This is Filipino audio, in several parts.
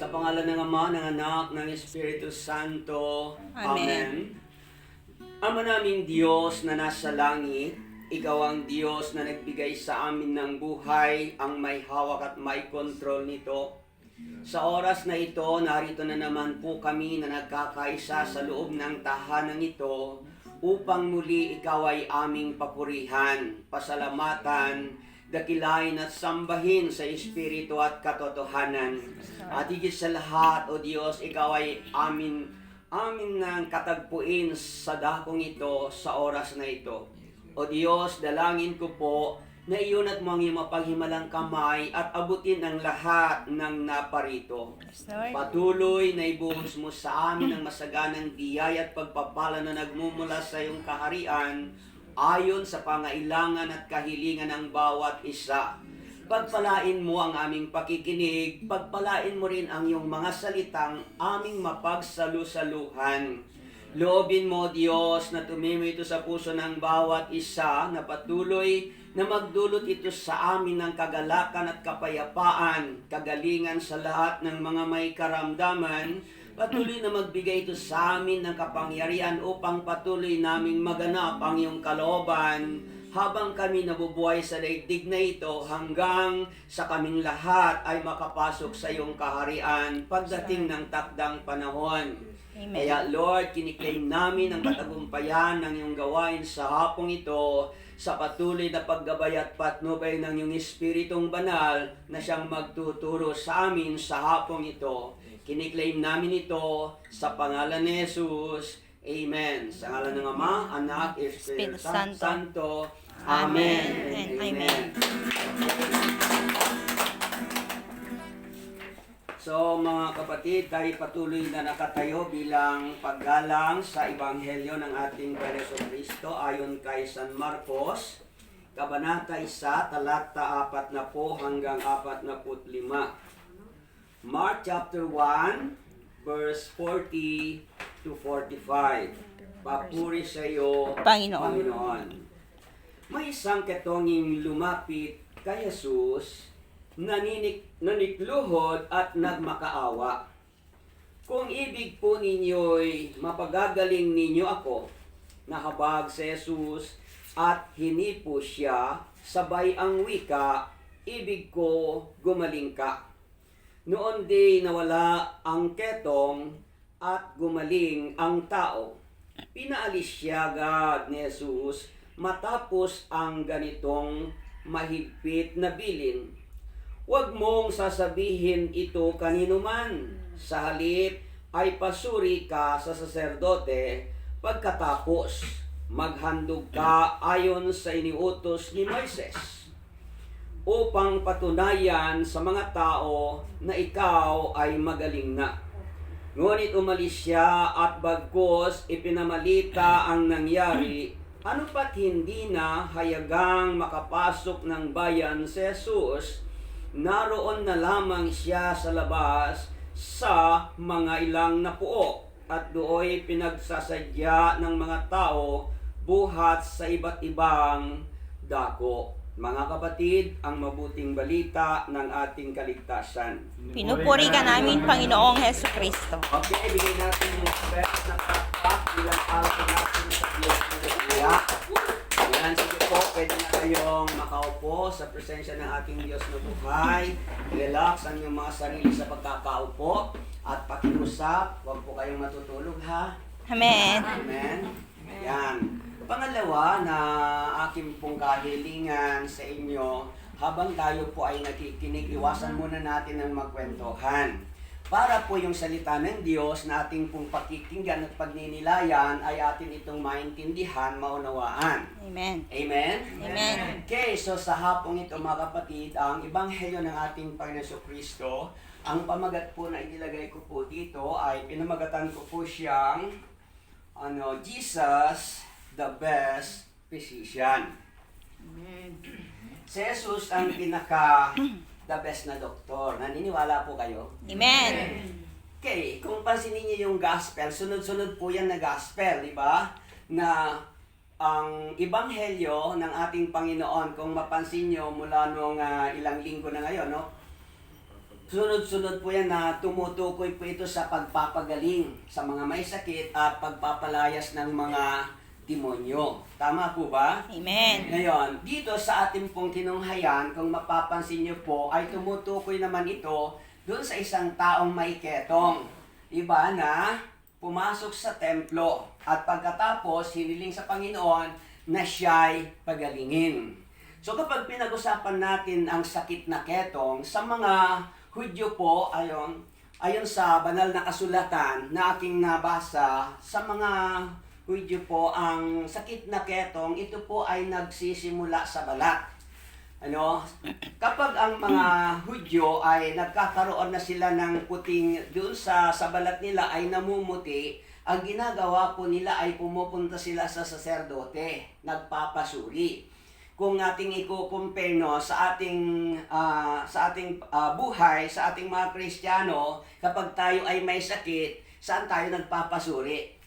Sa pangalan ng Ama, ng Anak, ng Espiritu Santo. Amen. Ama naming Diyos na nasa langit, Ikaw ang Diyos na nagbigay sa amin ng buhay, ang may hawak at may kontrol nito. Sa oras na ito, narito na naman po kami na nagkakaisa sa loob ng tahanang ito upang muli Ikaw ay aming papurihan, pasalamatan, dakilain at sambahin sa Espiritu at katotohanan. At higit sa lahat, O Diyos, Ikaw ay amin nang katagpuin sa dakong ito sa oras na ito. O Diyos, dalangin ko po na iyon at mo ang iyong mapaghimalang kamay at abutin ang lahat ng naparito. Patuloy na ibuhos mo sa amin ang masaganang biyaya at pagpapala na nagmumula sa iyong kaharian ayon sa pangailangan at kahilingan ng bawat isa. Pagpalain mo ang aming pakikinig, pagpalain mo rin ang iyong mga salitang aming mapagsalusaluhan. Loobin mo, Diyos, na tumimo ito sa puso ng bawat isa, na patuloy na magdulot ito sa amin ng kagalakan at kapayapaan, kagalingan sa lahat ng mga may karamdaman. Patuloy na magbigay ito sa amin ng kapangyarihan upang patuloy naming maganap ang iyong kalooban habang kami nabubuhay sa daigdig na ito hanggang sa kaming lahat ay makapasok sa iyong kaharian pagdating ng takdang panahon. Amen. Kaya Lord, kiniklaim namin ang katagumpayan ng iyong gawain sa hapong ito sa patuloy na paggabay at patnubay ng iyong Espiritong Banal na siyang magtuturo sa amin sa hapong ito. Kiniklaim namin ito sa pangalan ni Jesus. Amen. Sa ngalan ng Ama, Anak, Espiritu Santo. Amen. Amen. So mga kapatid, tayo patuloy na nakatayo bilang paggalang sa Ebanghelyo ng ating Panginoong Kristo ayon kay San Marcos, Kabanata 1, talata 40 hanggang 45. Mark chapter 1, verse 40 to 45. Papuri sa iyo, Panginoon. May isang ketonging lumapit kay Jesus, nanikluhod at nagmakaawa. Kung ibig po ninyo'y mapagagaling ninyo ako, nahabag si Jesus at hinipo siya, sabay ang wika, ibig ko gumaling ka. Noon di nawala ang ketong at gumaling ang tao. Pinaalis siya agad ni Jesus matapos ang ganitong mahigpit na bilin. Huwag mong sasabihin ito kanino man. Sa halip ay pasuri ka sa saserdote, pagkatapos maghandog ka ayon sa iniutos ni Moises, upang patunayan sa mga tao na ikaw ay magaling na. Ngunit umalis siya at bagkus ipinamalita ang nangyari, ano pat hindi na hayagang makapasok ng bayan si Jesus, naroon na lamang siya sa labas sa mga ilang na puo at dooy pinagsasadya ng mga tao buhat sa iba't ibang dako. Mga kapatid, ang mabuting balita ng ating kaligtasan. Pinupuri ka namin, Panginoong Hesus Kristo. Okay, bigay natin yung best na kata bilang araw natin sa Diyos na nagkaya. Yan, sige po, pwede na kayong makaupo sa presensya ng ating Diyos na buhay. Relax ang inyong mga sarili sa pagkakaupo at pakiusap. Huwag po kayong matutulog, ha? Amen. Amen. Yan. Pangalawa na aking pong kahilingan sa inyo, habang tayo po ay nakikinig, iwasan muna natin ang magkwentuhan. Para po yung salita ng Diyos na ating pong pakikinggan at pagninilayan ay atin itong maintindihan, maunawaan. Amen. Amen? Amen. Okay, so sa hapong ito mga kapatid, ang Ebanghelyo ng ating Panginoong Kristo, ang pamagat po na inilagay ko po dito ay pinamagatan ko po siyang Jesus, the best physician. Amen. Si Jesus ang the best na doktor. Naniniwala po kayo? Amen. Okay, kung pansinin niyo yung gospel, sunod-sunod po yan na gospel, di ba? Na ang ebanghelyo ng ating Panginoon, kung mapansin niyo mula nung ilang linggo na ngayon, no? Sunod-sunod po yan na tumutukoy po ito sa pagpapagaling sa mga may sakit at pagpapalayas ng mga demonyo. Tama po ba? Amen. Ngayon, dito sa ating pong tinunghayan, kung mapapansin niyo po, ay tumutukoy naman ito doon sa isang taong may ketong. Iba na pumasok sa templo at pagkatapos hiniling sa Panginoon na siya'y pagalingin. So kapag pinag-usapan natin ang sakit na ketong, sa mga Hudyo po, ayon sa banal na kasulatan na aking nabasa, sa mga Hudyo po, ang sakit na ketong, ito po ay nagsisimula sa balat. Kapag ang mga Hudyo ay nagkakaroon na sila ng puting doon sa balat nila ay namumuti, ang ginagawa po nila ay pumupunta sila sa saserdote, nagpapasuri. Kung ating i-compare sa ating buhay, sa ating mga Kristiyano, kapag tayo ay may sakit, saan tayo nagpapasuri?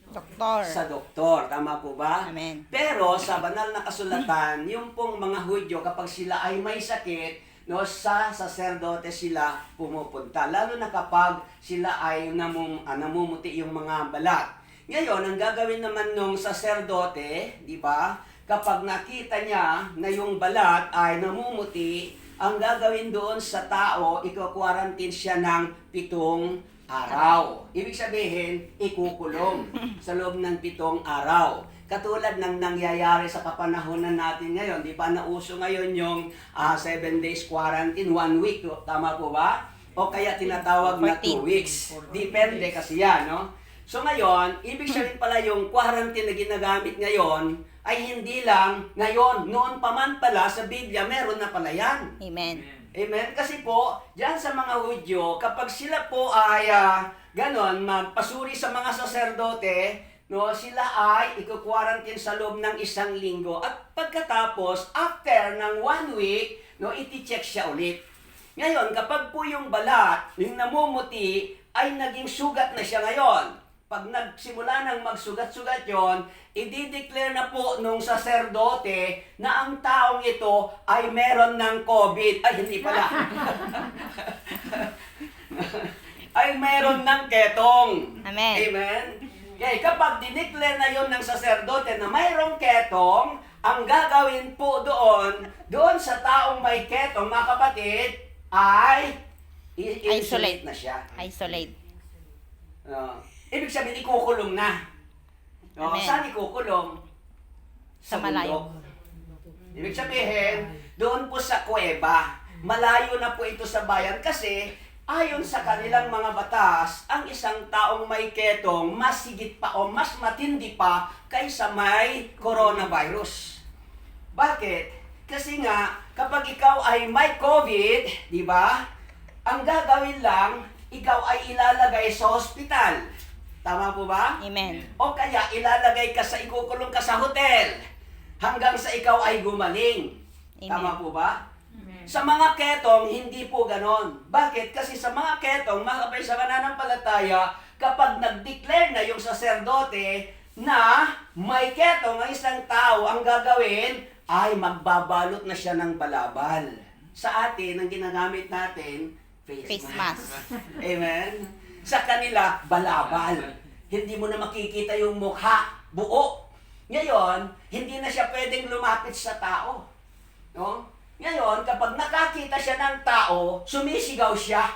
Doktor. Sa doktor, tama po ba? Amen. Pero sa banal na kasulatan, yung pong mga Hudyo, kapag sila ay may sakit, sa saserdote sila pumupunta. Lalo na kapag sila ay namumuti yung mga balat. Ngayon, ang gagawin naman ng saserdote, di ba? Kapag nakita niya na yung balat ay namumuti, ang gagawin doon sa tao, iko-quarantine siya ng 7 araw. Ibig sabihin, ikukulong sa loob ng 7 araw. Katulad ng nangyayari sa kapanahonan natin ngayon, di ba nauso ngayon yung 7 days quarantine, 1 week, tama po ba? O kaya tinatawag na 2 weeks. Depende kasi yan, no? So ngayon, ibig sabihin pala yung quarantine na ginagamit ngayon, ay hindi lang ngayon, noon pa man pala sa Biblia, meron na pala yan. Amen. Amen? Kasi po, diyan sa mga Hudyo, kapag sila po ay magpasuri sa mga saserdote, sila ay iko-quarantine sa loob ng 1 linggo. At pagkatapos, after ng 1 week, iti-check siya ulit. Ngayon, kapag po yung balat, yung namumuti, ay naging sugat na siya ngayon. Pag nagsimula ng magsugat-sugat yon, i-declare na po nung saserdote na ang taong ito ay meron ng COVID. Ay, hindi pala. Ay meron ng ketong. Amen. Amen? Okay, kapag dineclare na yon ng saserdote na mayroong ketong, ang gagawin po doon sa taong may ketong, mga kapatid, ay i-isolate na siya. Isolate. Ibig sabihin, ikukulong na. Amen. Saan ikukulong? Sa malayo. bundok. Ibig sabihin, doon po sa kuweba. Malayo na po ito sa bayan kasi ayon sa kanilang mga batas, ang isang taong may ketong mas higit pa o mas matindi pa kaysa may coronavirus. Bakit? Kasi nga, kapag ikaw ay may COVID, di ba? Ang gagawin lang, ikaw ay ilalagay sa hospital. Tama po ba? Amen. O kaya ikukulong ka sa hotel hanggang sa ikaw ay gumaling. Amen. Tama po ba? Sa mga ketong, hindi po ganon. Bakit? Kasi sa mga ketong, mga kapay sa mananampalataya, kapag nag-declare na yung saserdote na may ketong ang isang tao, ang gagawin ay magbabalot na siya ng balabal. Sa atin, ang ginagamit natin, face mask. Amen? Sa kanila, balabal. Hindi mo na makikita yung mukha, buo. Ngayon, hindi na siya pwedeng lumapit sa tao. No? Ngayon, kapag nakakita siya ng tao, sumisigaw siya.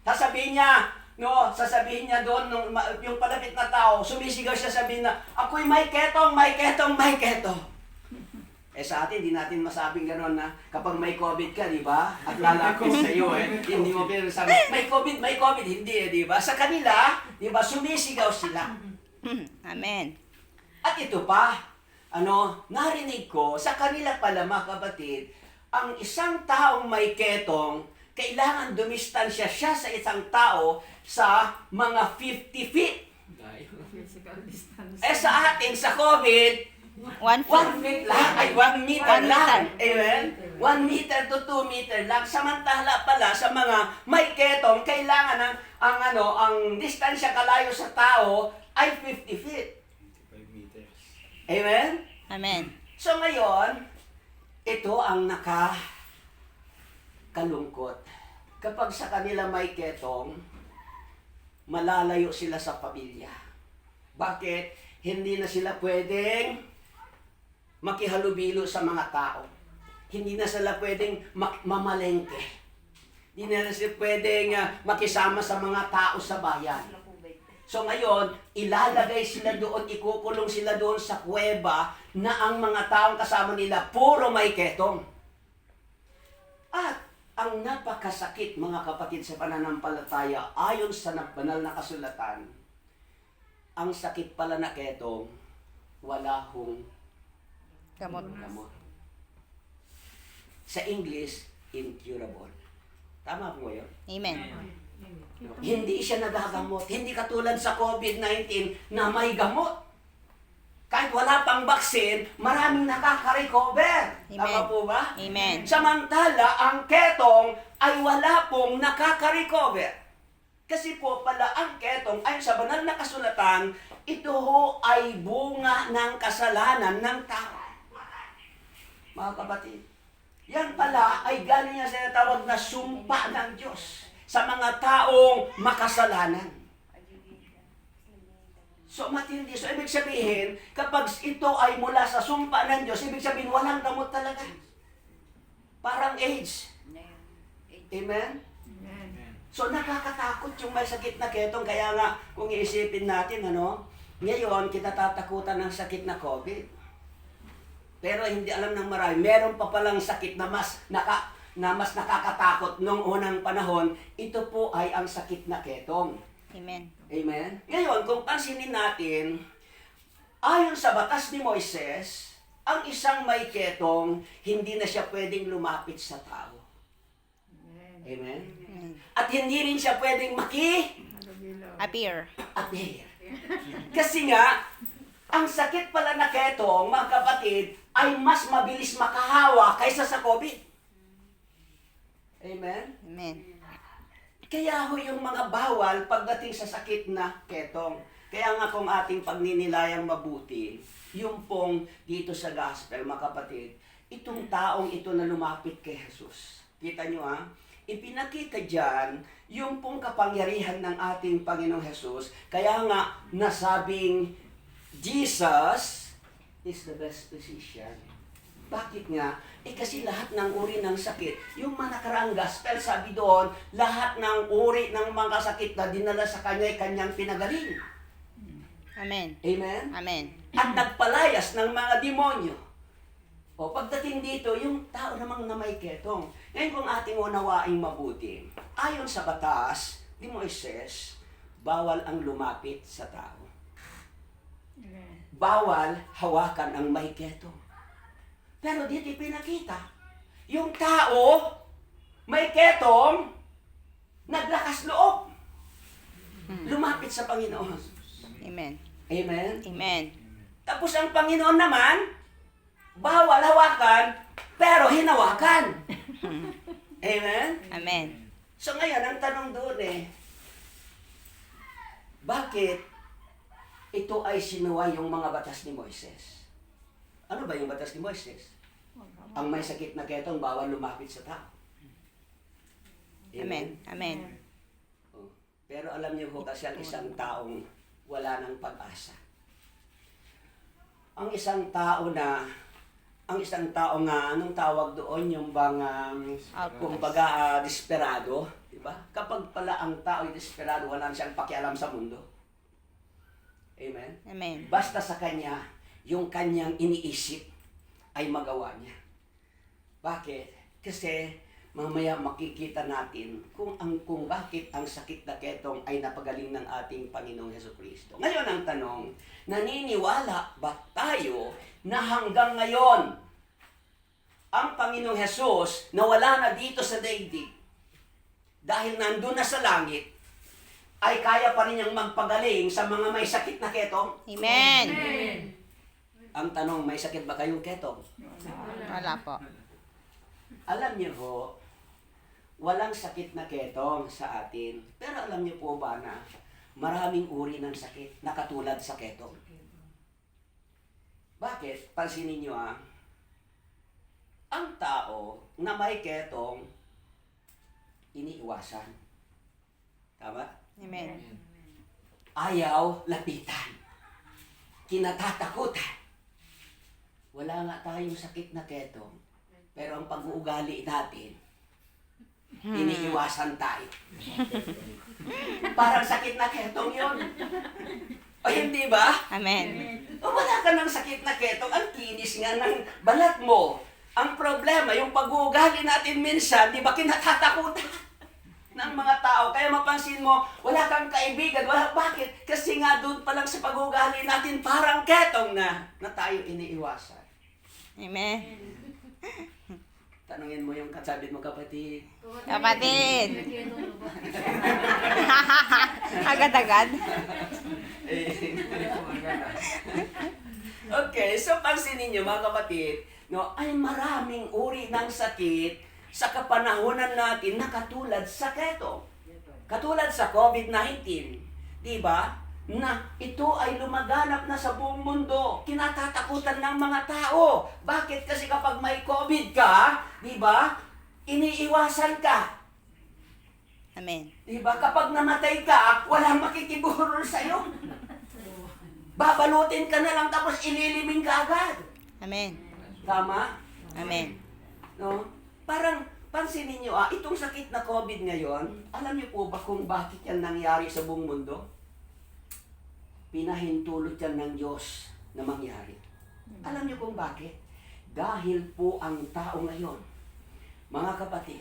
Sasabihin niya doon, yung palapit na tao, sumisigaw siya, sabihin na, ako'y may ketong, may ketong, may ketong. Sa atin, hindi natin masabing gano'n na kapag may COVID ka, di ba? At lalapit sa iyo, hindi mo pero sabi, may COVID, hindi di ba? Sa kanila, di ba, sumisigaw sila. Amen. At ito pa, narinig ko, sa kanila pala mga kapatid, ang isang taong may ketong, kailangan dumistansya siya sa isang tao sa mga 50 feet. Physical distance. Sa atin, sa COVID, 1 1 feet lang, ay 1 meter 1 lang. meter. Amen? 1 meter to 2 meter lang. Samantala pala sa mga may ketong, kailangan ang distansya kalayo sa tao ay 50 feet. 5 meters. Amen? Amen. So ngayon, ito ang nakakalungkot. kapag sa kanila may ketong, malalayo sila sa pamilya. Bakit? Hindi na sila pwedeng makihalubilo sa mga tao. Hindi na sila pwedeng mamalengke. Hindi na sila pwedeng makisama sa mga tao sa bayan. So ngayon, ilalagay sila doon, ikukulong sila doon sa kuweba na ang mga taong kasama nila puro may ketong. At ang napakasakit, mga kapatid, sa pananampalataya, ayon sa banal na kasulatan, ang sakit pala na ketong, wala hong Gamot. gamot. Sa English, incurable. Tama po yun? Amen. Hindi siya nagagamot. Hindi katulad sa COVID-19 na may gamot. Kahit wala pang baksin, maraming nakaka-recover. Amen. Tama po ba? Amen. Samantala, ang ketong ay wala pong nakaka-recover. Kasi po pala ang ketong ay sa banal na kasulatan, ito ho ay bunga ng kasalanan ng tao. Mga kapatid, yan pala ay galing niya sa tawag na sumpa ng Diyos sa mga taong makasalanan. So matindi. So ibig sabihin, kapag ito ay mula sa sumpa ng Diyos, ibig sabihin walang gamot talaga. Parang AIDS. Amen? So nakakatakot yung may sakit na ketong. Kaya nga, kung iisipin natin, ngayon, kinatatakutan ng sakit na COVID. Pero hindi alam ng marami, meron pa palang sakit na mas nakakatakot noong unang panahon. Ito po ay ang sakit na ketong. Amen. Amen? Ngayon, kung pansinin natin, ayon sa batas ni Moises, ang isang may ketong, hindi na siya pwedeng lumapit sa tao. Amen? At hindi rin siya pwedeng Appear. appear. Kasi nga, ang sakit pala na ketong, mga kapatid, ay mas mabilis makahawa kaysa sa COVID. Amen? Amen. Kaya ho yung mga bawal pagdating sa sakit na ketong. Kaya nga kung ating pagninilayang mabuti, yung pong dito sa gospel, mga kapatid, itong taong ito na lumapit kay Jesus. Kita nyo ipinakita dyan yung pong kapangyarihan ng ating Panginoong Jesus. Kaya nga nasabing Jesus is the best physician. Bakit nga? Kasi lahat ng uri ng sakit, yung mga nakaraang gospel, sabi doon, lahat ng uri ng mga sakit na dinala sa kanya ay kanyang pinagaling. Amen. Amen? Amen. At nagpalayas ng mga demonyo. O pagdating dito, yung tao namang na may ketong. Ngayon kung ating unawaing mabuti, ayon sa batas ni Moises, bawal ang lumapit sa tao. Bawal hawakan ang may ketong. Pero dito pinakita, yung tao, may ketong, naglakas loob. Lumapit sa Panginoon. Amen. Amen? Amen. Tapos ang Panginoon naman, bawal hawakan, pero hinawakan. Amen? Amen. So ngayon, ang tanong doon bakit ito ay sinuway yung mga batas ni Moises? Ano ba yung batas ni Moises? Ang may sakit na ketong, bawal lumapit sa tao. Amen. Amen. Oh. Pero alam niyo ho kasi ang isang taong wala ng pag-asa. Ang isang tao nga, anong tawag doon, yung bang, kumbaga, desperado, di ba? Kapag pala ang tao ay desperado, wala na siyang pakialam sa mundo. Amen? Amen. Basta sa kanya, yung kanyang iniisip ay magawa niya. Bakit? Kasi mamaya makikita natin kung bakit ang sakit na ketong ay napagaling ng ating Panginoong Hesukristo. Ngayon ang tanong, naniniwala ba tayo na hanggang ngayon ang Panginoong Hesus na wala na dito sa daigdig dahil nandun na sa langit ay kaya pa rin niyang magpagaling sa mga may sakit na ketong? Amen. Ang tanong, may sakit ba kayong ketong? Wala po. Alam niyo ho, walang sakit na ketong sa atin. Pero alam niyo po ba na maraming uri ng sakit na katulad sa ketong? Bakit? Pansinin niyo ang tao na may ketong, iniiwasan. Tama? Amen. Ayaw lapitan. Kinatatakutan. Wala nga tayong sakit na ketong, pero ang pag-uugali natin, iniiwasan tayo. Parang sakit na ketong yun. O hindi ba? Amen. O wala ka ng sakit na ketong, ang kinis nga ng balat mo. Ang problema, yung pag-uugali natin minsan, di ba kinatatakutan ng mga tao? Kaya mapansin mo, wala kang kaibigan. Bakit? Kasi nga doon pa lang sa pag-uugali natin, parang ketong na tayo iniiwasan. Amen. Tanungin mo yung kasabit mo, kapatid. Kapatid. Agad-agad. Okay, so pansinin niyo mga kapatid, no, ay maraming uri ng sakit sa kapanahonan natin na katulad sa keto. Katulad sa COVID-19, di ba? Na ito ay lumaganap na sa buong mundo. Kinatatakutan ng mga tao. Bakit? Kasi kapag may COVID ka, di ba? Iniiwasan ka. Amen. Di ba? Kapag namatay ka, walang makikiburol sa'yo. Babalutin ka na lang tapos ililiming ka agad. Amen. Tama? Amen. No? Parang, pansinin nyo, itong sakit na COVID ngayon, alam niyo po ba kung bakit yan nangyari sa buong mundo? Pinahintulot yan ng Diyos na mangyari. Alam niyo kung bakit? Dahil po ang tao ngayon, mga kapatid,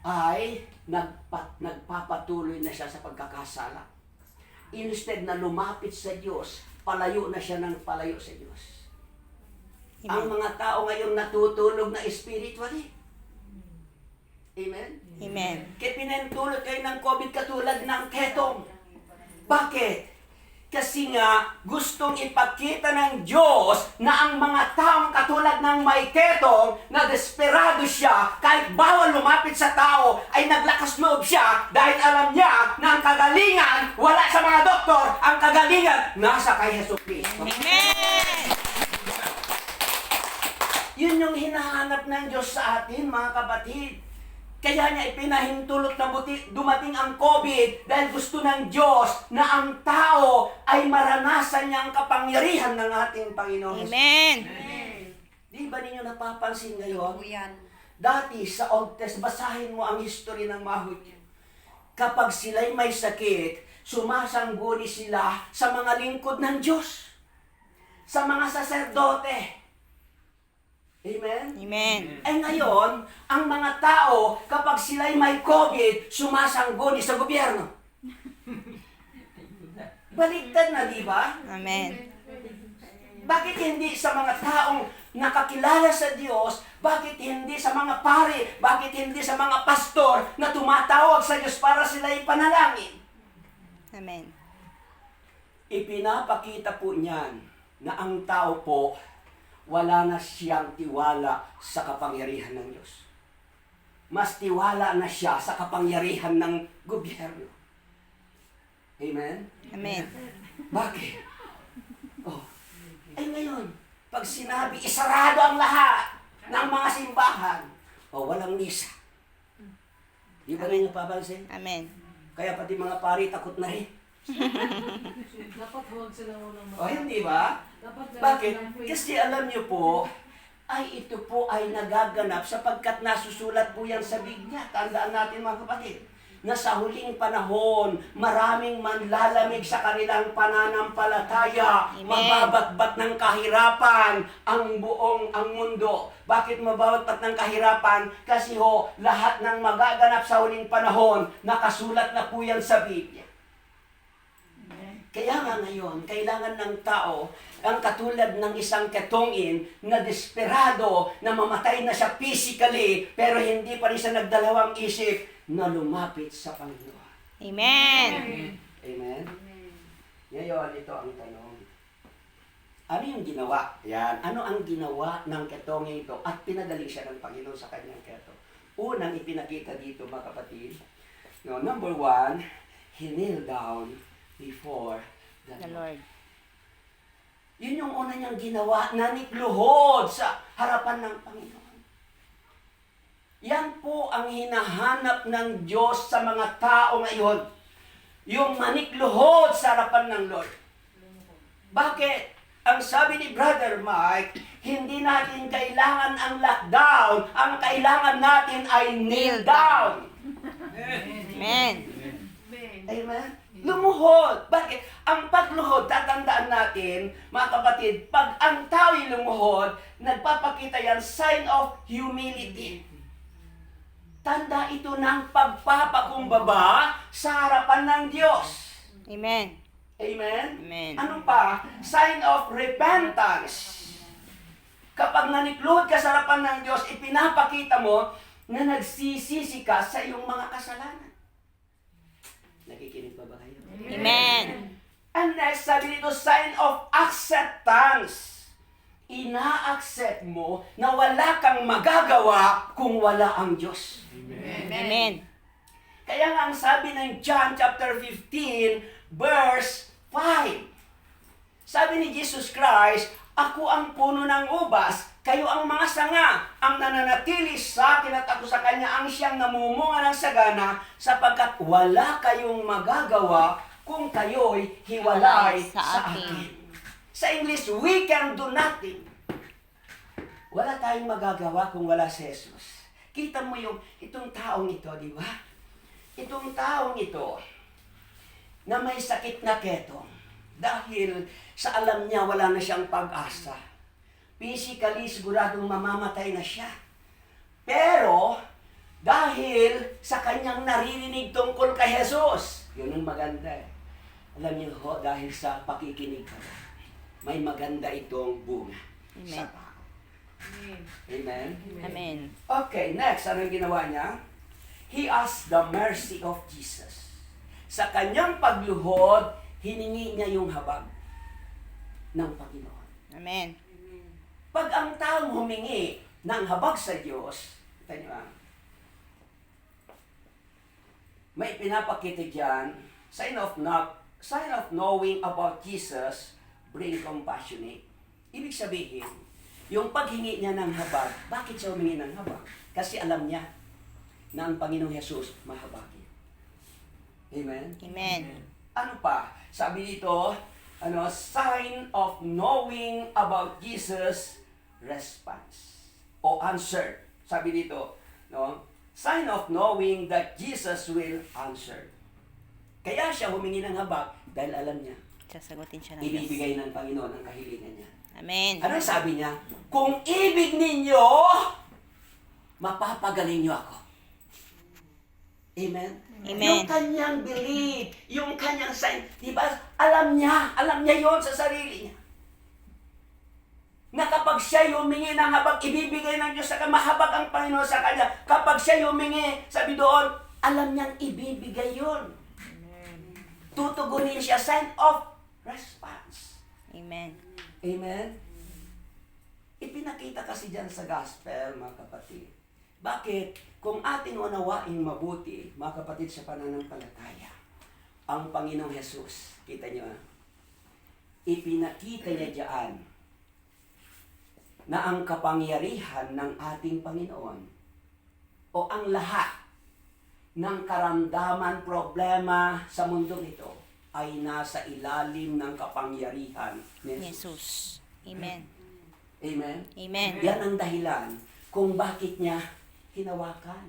ay nagpapatuloy na siya sa pagkakasala. Instead na lumapit sa Diyos, palayo na siya ng palayo sa Diyos. Amen. Ang mga tao ngayon natutulog na spiritually. Amen? Amen. Kaya pinahintulot kayo ng COVID katulad ng ketong. Bakit? Kasi nga, gustong ipakita ng Diyos na ang mga taong katulad ng may ketong na desperado siya, kahit bawal lumapit sa tao, ay naglakas loob siya dahil alam niya na ang kagalingan wala sa mga doktor, ang kagalingan nasa kay Jesucristo. Amen. Yun yung hinahanap ng Diyos sa atin, mga kapatid. Kaya niya ipinahintulot na dumating ang COVID dahil gusto ng Diyos na ang tao ay maranasan niya ang kapangyarihan ng ating Panginoon. Amen. Di ba ninyo napapansin ngayon? Dati sa Old Testament, basahin mo ang history ng Mahudyo. Kapag sila'y may sakit, sumasangguni sila sa mga lingkod ng Diyos. Sa mga saserdote. Amen? Amen. Eh ngayon, ang mga tao, kapag sila'y may COVID, sumasangguni sa gobyerno. Baliktad na, di ba? Amen. Bakit hindi sa mga taong nakakilala sa Diyos? Bakit hindi sa mga pari? Bakit hindi sa mga pastor na tumatawag sa Diyos para sila'y panalangin? Amen. Ipinapakita po niyan na ang tao po wala na siyang tiwala sa kapangyarihan ng Diyos. Mas tiwala na siya sa kapangyarihan ng gobyerno. Amen? Amen. Bakit? Oh, ay ngayon, pag sinabi, isarado ang lahat ng mga simbahan, walang misa. Di ba rin napapansin? Amen. Kaya pati mga pari takot na rin. Dapat huwag sila unang Hindi ba? Dapat Bakit? Kasi alam niyo po, ay ito po ay nagaganap sapagkat nasusulat po yan sa Biblia. Tandaan natin mga kapatid, na sa huling panahon, maraming manlalamig sa kanilang pananampalataya. Amen. Mababatbat ng kahirapan ang mundo. Bakit mababatbat ng kahirapan? Kasi lahat ng magaganap sa huling panahon, nakasulat na po yan sa Biblia. Kaya nga ngayon, kailangan ng tao ang katulad ng isang ketongin na desperado na mamatay na siya physically pero hindi pa rin siya nagdalawang isip na lumapit sa Panginoon. Amen. Amen? Ngayon, ito ang tanong. Ano yung ginawa? Yan. Ano ang ginawa ng ketongin ito? At pinagaling siya ng Panginoon sa kanyang keto. Unang ipinakita dito, mga kapatid. Number 1, he kneel down before the The Lord. Lord. Yun yung una niyang ginawa, nanikluhod sa harapan ng Panginoon. Yan po ang hinahanap ng Diyos sa mga tao ngayon. Yung manikluhod sa harapan ng Lord. Bakit? Ang sabi ni Brother Mike, hindi natin kailangan ang lockdown. Ang kailangan natin ay kneel down. Amen. Amen? Lumuhod. Bakit? Ang pagluhod, tatandaan natin, mga kapatid, pag ang tao'y lumuhod, nagpapakita yan sign of humility. Tanda ito ng pagpapakumbaba sa harapan ng Diyos. Amen. Amen? Amen. Ano pa? Sign of repentance. Kapag nanikluhod ka sa harapan ng Diyos, ipinapakita mo na nagsisisi ka sa iyong mga kasalanan. Nakikinig pa ba kayo? Amen. And next, sabi dito, sign of acceptance. Ina-accept mo na wala kang magagawa kung wala ang Diyos. Amen. Kaya nga ang sabi ng John chapter 15, verse 5. Sabi ni Jesus Christ, ako ang puno ng ubas, kayo ang mga sanga, ang nananatili sa akin at ako sa kanya, ang siyang namumunga ng sagana, sapagkat wala kayong magagawa kung kayo'y hiwalay sa akin. Sa English, we can do nothing. Wala tayong magagawa kung wala si Jesus. Kita mo itong taong ito, di ba? Itong taong ito, na may sakit na ketong, dahil sa alam niya wala na siyang pag-asa. Physically, siguradong mamamatay na siya. Pero, dahil sa kanyang naririnig tungkol kay Jesus, yun ang maganda eh. Alam niyo ho, dahil sa pakikinig ka, may maganda itong bunga. Amen. Sa tao. Amen? Amen. Okay, next, anong ginawa niya? He asked the mercy of Jesus. Sa kanyang pagluhod, hiningi niya yung habag ng Panginoon. Amen. Pag ang taong humingi ng habag sa Diyos, kita niyo may pinapakita dyan, sign of knowing about Jesus, bring compassionate. Ibig sabihin, yung paghingi niya ng habag, bakit siya humingi ng habag? Kasi alam niya na ang Panginoong Jesus mahabagin. Amen? Amen. Ano pa? Sabi dito, sign of knowing about Jesus response o answer. Sabi dito, sign of knowing that Jesus will answer. Kaya siya humingi ng habag dahil alam niya, Sasagutin siya ng Diyos. ibibigay ng Panginoon ang kahilingan niya. Amen. Anong sabi niya? Kung ibig ninyo, mapapagaling niyo ako. Amen? Amen. Yung kanyang belief, yung kanyang sign, di ba? Alam niya yon sa sarili niya. Na kapag siya humingi ng habag, ibibigay ng Diyos sa kanya, mahabag ang Panginoon sa kanya. Kapag siya humingi, sabi doon, alam niyang ibibigay yon. Tutugunin siya, sign of response. Amen. Amen? Ipinakita kasi dyan sa gospel, mga kapatid. Bakit? Kung ating unawain mabuti, mga kapatid, sa pananampalataya, ang Panginoong Jesus, kita niyo, ipinakita niya dyan na ang kapangyarihan ng ating Panginoon o ang lahat ng karamdaman, problema sa mundong ito ay nasa ilalim ng kapangyarihan ni Jesus. Jesus. Amen. Amen? Amen. Yan ang dahilan kung bakit niya hinawakan.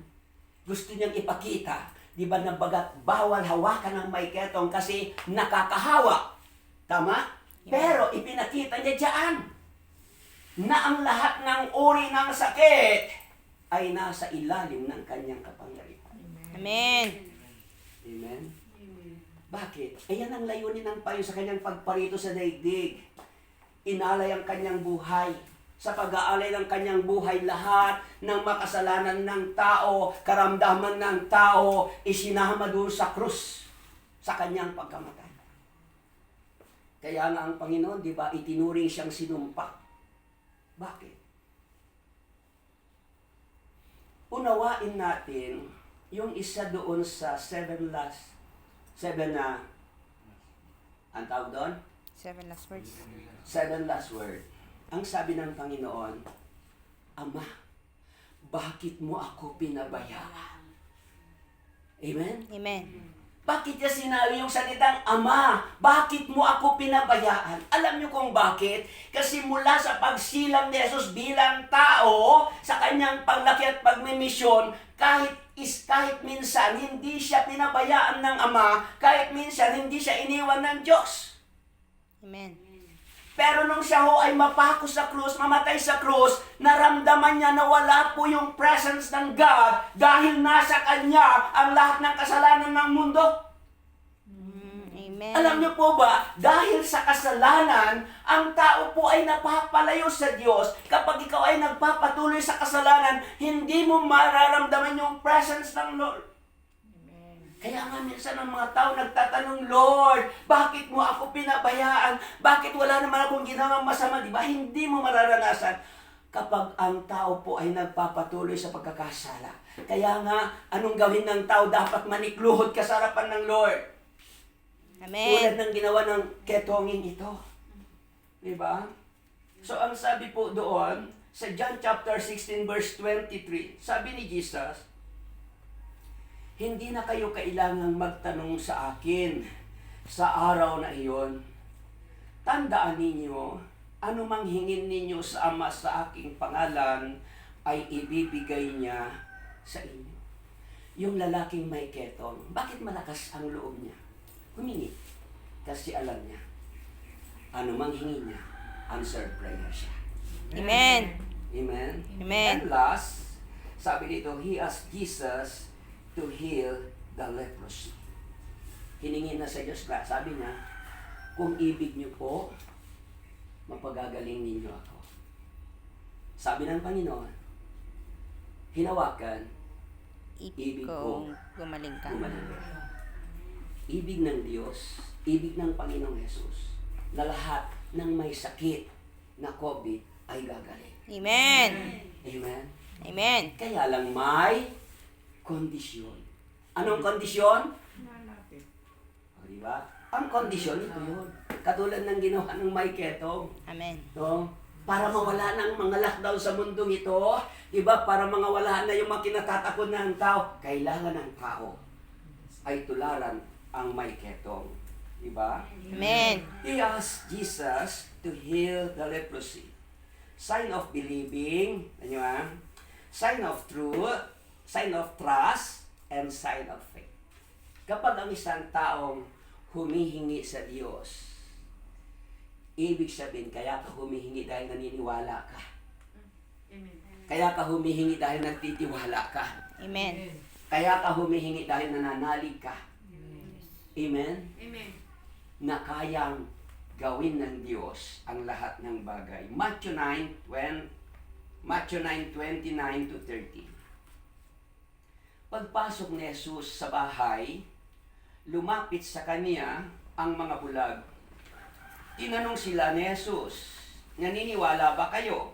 Gusto niyang ipakita, di ba, na bagat bawal hawakan ng may ketong kasi nakakahawa. Tama? Pero ipinakita niya dyan na ang lahat ng uri ng sakit ay nasa ilalim ng kanyang kapangyarihan. Amen. Amen? Bakit? Ayan ang layunin ng payo sa kanyang pagparito sa daigdig. Inalay ang kanyang buhay. Sa pag-aalay ng kanyang buhay, lahat ng makasalanan ng tao, karamdaman ng tao, isinama doon sa krus, sa kanyang pagkamatay. Kaya nga ang Panginoon, di ba, itinuring siyang sinumpa. Bakit? Unawain natin yung isa doon sa ang tawag doon? 7 last words. 7 last word. Ang sabi ng Panginoon, Ama, bakit mo ako pinabayaan? Amen? Amen. Bakit niya sinabi yung salitang, Ama, bakit mo ako pinabayaan? Alam niyo kung bakit? Kasi mula sa pagsilang ni Jesus bilang tao, sa kanyang paglaki at pagmimisyon, kahit minsan hindi siya pinabayaan ng Ama, kahit minsan hindi siya iniwan ng Diyos. Amen. Pero nung siya ho ay mapako sa krus, mamatay sa krus, naramdaman niya na wala po yung presence ng God dahil nasa kanya ang lahat ng kasalanan ng mundo. Amen. Alam niyo po ba, dahil sa kasalanan, ang tao po ay napapalayo sa Diyos. Kapag ikaw ay nagpapatuloy sa kasalanan, hindi mo mararamdaman yung presence ng Lord. Kaya nga minsan ang mga tao nagtatanong, Lord, bakit mo ako pinabayaan? Bakit wala naman akong ginawang masama? Di ba? Hindi mo mararanasan kapag ang tao po ay nagpapatuloy sa pagkakasala. Kaya nga, anong gawin ng tao? Dapat manikluhod ka sa harapan ng Lord. Tulad Amen. ng ginawa ng ketonging ito. Di ba? So ang sabi po doon, sa John chapter 16 verse 23, sabi ni Jesus, hindi na kayo kailangang magtanong sa akin sa araw na iyon. Tandaan ninyo, anumang hingin ninyo sa Ama sa aking pangalan, ay ibibigay niya sa inyo. Yung lalaking may ketong, bakit malakas ang loob niya? Humingi. Kasi alam niya, anumang hingin niya, answered prayer siya. Amen. Amen? Amen. And last, sabi dito, he asked Jesus to heal the leprosy. Hiningin na sa Diyos na, sabi niya, kung ibig niyo po, mapagagaling ninyo ako. Sabi ng Panginoon, hinawakan, Ibig kong gumaling ka. gumaling ka. Ibig ng Diyos, ibig ng Panginoong Jesus, na lahat ng may sakit na COVID ay gagaling. Amen. Amen? Amen. Kaya lang may kondisyon. Anong kondisyon? O, di ba? Ang kondisyon, ito yun. Katulad ng ginawa ng Mike Ketong. Amen. No? Para mawala ng mga lockdown sa mundong ito, iba, para mawala na yung mga kinatatakot ng tao, kailangan ng tao ay tularan ang may ketong. Diba? Amen. He asked Jesus to heal the leprosy. Sign of believing, ano ba? Sign of truth, sign of trust, and sign of faith. Kapag ang isang taong humihingi sa Diyos, ibig sabihin, kaya ka humihingi dahil naniniwala ka. Kaya ka humihingi dahil nagtitiwala ka. Amen. Kaya ka humihingi dahil nananalig ka. Amen? Amen. Na kayang gawin ng Diyos ang lahat ng bagay. Matthew 9:29 to 30. Pagpasok ni Jesus sa bahay, lumapit sa kanya ang mga bulag. Tinanong sila ni Jesus, naniniwala ba kayo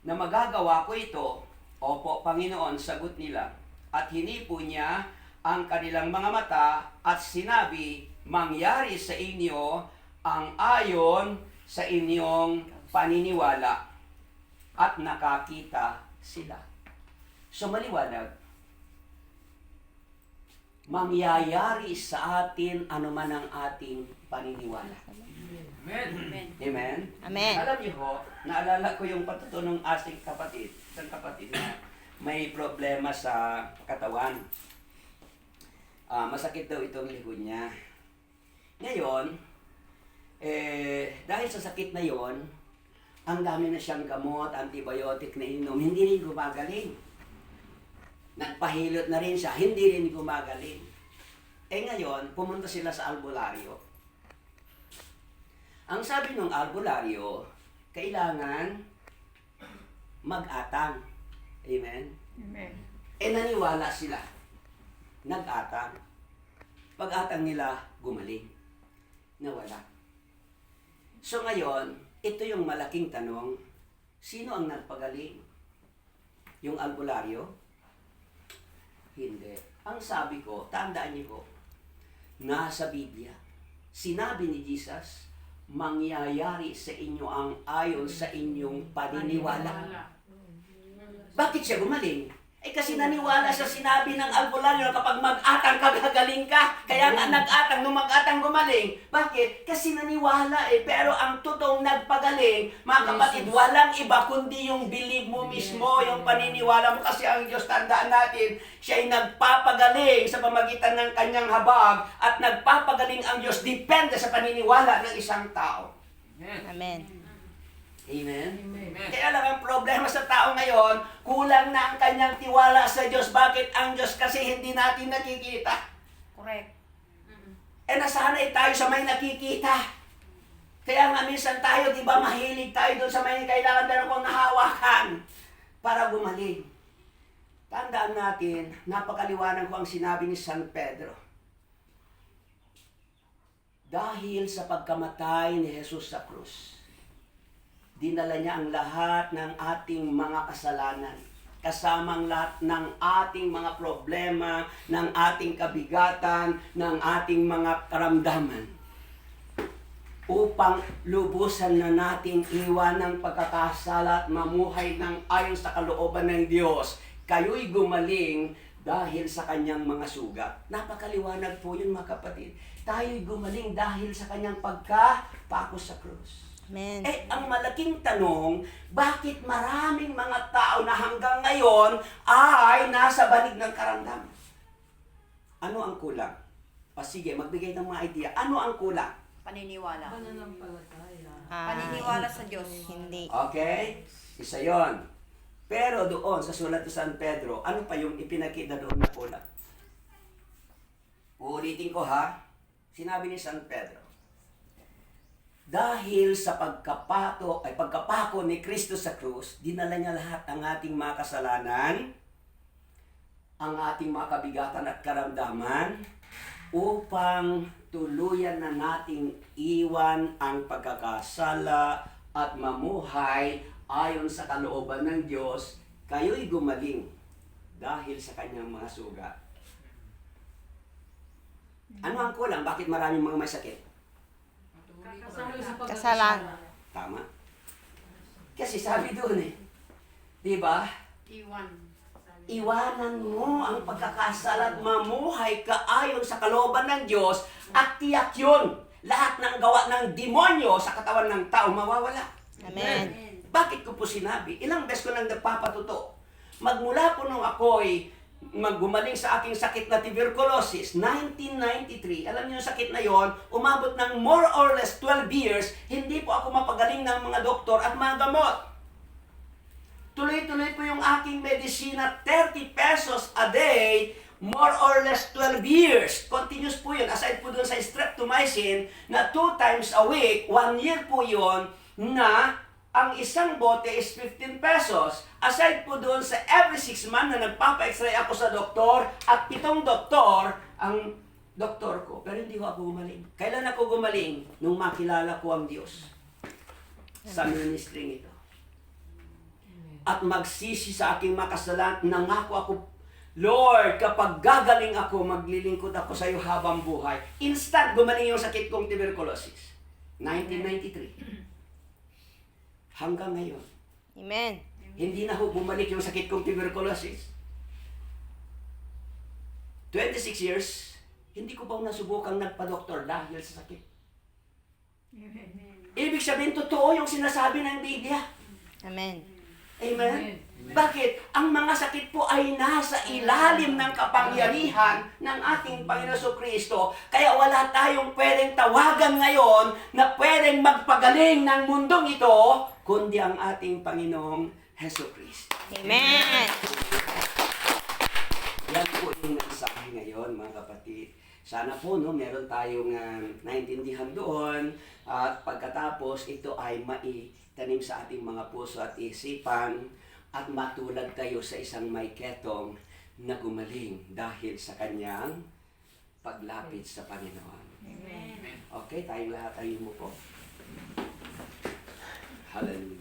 na magagawa ko ito? Opo, Panginoon, sagot nila. At hinipo niya ang kanilang mga mata at sinabi, mangyari sa inyo ang ayon sa inyong paniniwala. At nakakita sila. So maliwanag, mangyayari sa atin anuman ang ating paniniwala. Amen. Amen? Amen. Alam niyo ho, naalala ko yung patutunong asing kapatid, isang kapatid na may problema sa katawan. Masakit daw itong likod niya. Ngayon, dahil sa sakit na yon, ang dami na siyang gamot, antibiotic na inom, hindi rin gumagaling. Nagpahilot na rin siya, hindi rin gumagaling. Ngayon, pumunta sila sa albularyo. Ang sabi ng albularyo, kailangan mag-atang. Amen? Amen. Naniwala sila. Nag-atang. Pag-atang nila, gumaling. Nawala. So ngayon, ito yung malaking tanong, sino ang nagpagaling? Yung albularyo? Hindi. Ang sabi ko, tandaan niyo ko, nasa Biblia, sinabi ni Jesus, mangyayari sa inyo ang ayon sa inyong paniniwala. Bakit siya gumaling? Kasi naniwala sa sinabi ng albularyo na kapag mag-atang kagagaling ka. Kaya nga nag-atang, nung mag-atang gumaling. Bakit? Kasi naniwala Pero ang totoong nagpagaling, mga kapatid, walang iba kundi yung believe mo mismo, yung paniniwala mo. Kasi ang Diyos, tandaan natin, siya ay nagpapagaling sa pamagitan ng kanyang habag at nagpapagaling ang Diyos depende sa paniniwala ng isang tao. Amen. Amen? Amen. Kaya lang ang problema sa tao ngayon, kulang na ang kanyang tiwala sa Diyos. Bakit ang Diyos kasi hindi natin nakikita? Correct. Nasanay tayo sa may nakikita. Kaya nga minsan tayo, di ba, mahilig tayo doon sa may kailangan meron kong nahawakan para gumaling. Tandaan natin, napakaliwanag ko ang sinabi ni San Pedro. Dahil sa pagkamatay ni Jesus sa krus, dinala niya ang lahat ng ating mga kasalanan, kasamang lahat ng ating mga problema, ng ating kabigatan, ng ating mga karamdaman, upang lubusan na nating iwan ng pagkakasala at mamuhay ng ayon sa kalooban ng Diyos. Kayo'y gumaling dahil sa kanyang mga sugat. Napakaliwanag po yun, mga kapatid. Tayo'y gumaling dahil sa kanyang pagkapako sa krus. Amen. Ang malaking tanong, bakit maraming mga tao na hanggang ngayon ay nasa banig ng karamdaman? Ano ang kulang? Sige, magbigay ng mga idea. Ano ang kulang? Paniniwala. Ah, Paniniwala sa Diyos. Hindi. Okay? Isa yon. Pero doon sa sulat ni San Pedro, ano pa yung ipinakita doon na kulang? Uulitin ko ha. Sinabi ni San Pedro, dahil sa pagkapako ni Kristo sa krus, dinala niya lahat ng ating mga kasalanan, ang ating mga kabigatan at karamdaman, upang tuluyan na nating iwan ang pagkakasala at mamuhay ayon sa kalooban ng Diyos. Kayo'y gumaling dahil sa kanyang mga sugat. Ano ang kulang? Bakit maraming mga may sakit? Kasalanan. Tama. Kasi sabi doon di ba? Iwan. Iwanan mo ang pagkakasala at mamuhay ka ayon sa kalooban ng Diyos at tiyak yun. Lahat ng gawa ng demonyo sa katawan ng tao mawawala. Amen. Bakit ko po sinabi? Ilang beses ko nang nagpapatuto. Magmula po nung ako'y maggumaling sa aking sakit na tuberculosis, 1993, alam niyo yung sakit na yon, umabot ng more or less 12 years, hindi po ako mapagaling ng mga doktor at mga gamot. Tuloy-tuloy po yung aking medisina, 30 pesos a day, more or less 12 years. Continuous po yun, aside po dun sa streptomycin, na 2 times a week, 1 year po yun, na ang isang bote is 15 pesos. Aside po doon sa every 6 months na nagpapa-x-ray ako sa doktor at 7 doktor ang doktor ko. Pero hindi ko ako gumaling. Kailan ako gumaling? Nung makilala ko ang Diyos sa ministry ito. At magsisi sa aking makasalanan, nangako ako, Lord, kapag gagaling ako, maglilingkod ako sa iyo habang buhay. Instant, gumaling yung sakit kong tuberculosis. 1993. Hanggang ngayon. Amen. Hindi na ho bumalik yung sakit kong tuberculosis. 26 years, hindi ko pa nasubukang nagpa-doktor dahil sa sakit. Ibig sabihin, totoo yung sinasabi ng Biblia. Amen. Amen? Bakit? Ang mga sakit po ay nasa ilalim ng kapangyarihan ng ating Panginoon Kristo. Kaya wala tayong pwedeng tawagan ngayon na pwedeng magpagaling ng mundong ito, kundi ang ating Panginoong Hesus Kristo. Amen. Yan po yung mensahe ngayon, mga kapatid. Sana po, meron tayong naintindihan doon. At pagkatapos, ito ay maitanim sa ating mga puso at isipan. At matulad kayo sa isang may ketong na gumaling dahil sa kanyang paglapit sa Panginoon. Amen. Okay, tayong lahat ay umupo. Hallelujah.